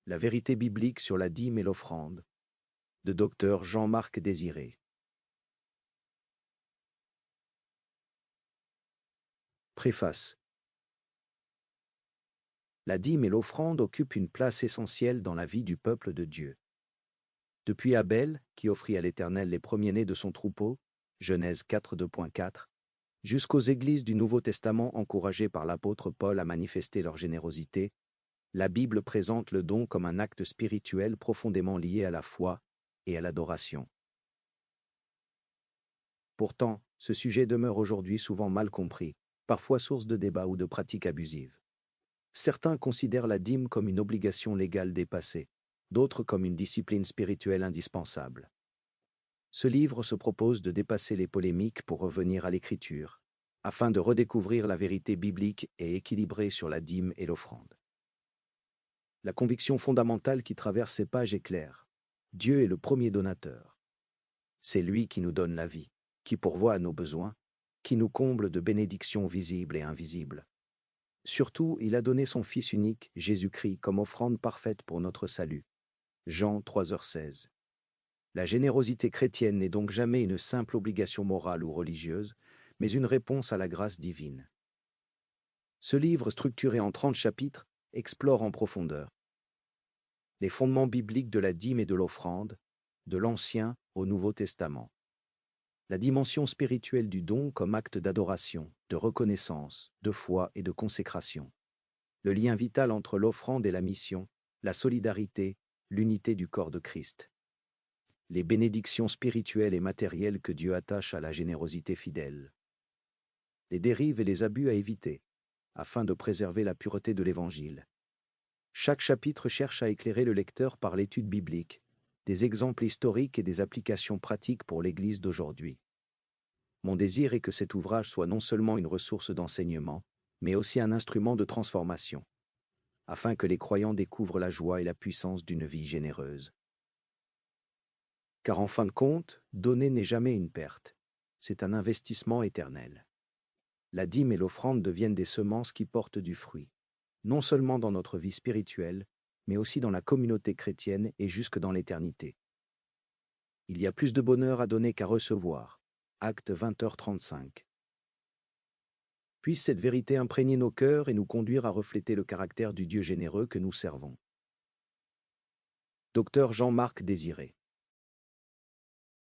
La vérité biblique sur la dîme et l'offrande, de Dr Jean-Marc Désiré. Préface. La dîme et l'offrande occupent une place essentielle dans la vie du peuple de Dieu. Depuis Abel, qui offrit à l'Éternel les premiers-nés de son troupeau, Genèse 4:2.4, jusqu'aux églises du Nouveau Testament encouragées par l'apôtre Paul à manifester leur générosité, la Bible présente le don comme un acte spirituel profondément lié à la foi et à l'adoration. Pourtant, ce sujet demeure aujourd'hui souvent mal compris, parfois source de débats ou de pratiques abusives. Certains considèrent la dîme comme une obligation légale dépassée, d'autres comme une discipline spirituelle indispensable. Ce livre se propose de dépasser les polémiques pour revenir à l'Écriture, afin de redécouvrir la vérité biblique et équilibrée sur la dîme et l'offrande. La conviction fondamentale qui traverse ces pages est claire. Dieu est le premier donateur. C'est lui qui nous donne la vie, qui pourvoit à nos besoins, qui nous comble de bénédictions visibles et invisibles. Surtout, il a donné son Fils unique, Jésus-Christ, comme offrande parfaite pour notre salut. Jean 3h16. La générosité chrétienne n'est donc jamais une simple obligation morale ou religieuse, mais une réponse à la grâce divine. Ce livre, structuré en 30 chapitres, explore en profondeur les fondements bibliques de la dîme et de l'offrande, de l'Ancien au Nouveau Testament. La dimension spirituelle du don comme acte d'adoration, de reconnaissance, de foi et de consécration. Le lien vital entre l'offrande et la mission, la solidarité, l'unité du corps de Christ. Les bénédictions spirituelles et matérielles que Dieu attache à la générosité fidèle. Les dérives et les abus à éviter, afin de préserver la pureté de l'Évangile. Chaque chapitre cherche à éclairer le lecteur par l'étude biblique, des exemples historiques et des applications pratiques pour l'Église d'aujourd'hui. Mon désir est que cet ouvrage soit non seulement une ressource d'enseignement, mais aussi un instrument de transformation, afin que les croyants découvrent la joie et la puissance d'une vie généreuse. Car en fin de compte, donner n'est jamais une perte, c'est un investissement éternel. La dîme et l'offrande deviennent des semences qui portent du fruit, non seulement dans notre vie spirituelle, mais aussi dans la communauté chrétienne et jusque dans l'éternité. Il y a plus de bonheur à donner qu'à recevoir. Acte 20h35. Puisse cette vérité imprégner nos cœurs et nous conduire à refléter le caractère du Dieu généreux que nous servons. Dr Jean-Marc Désiré.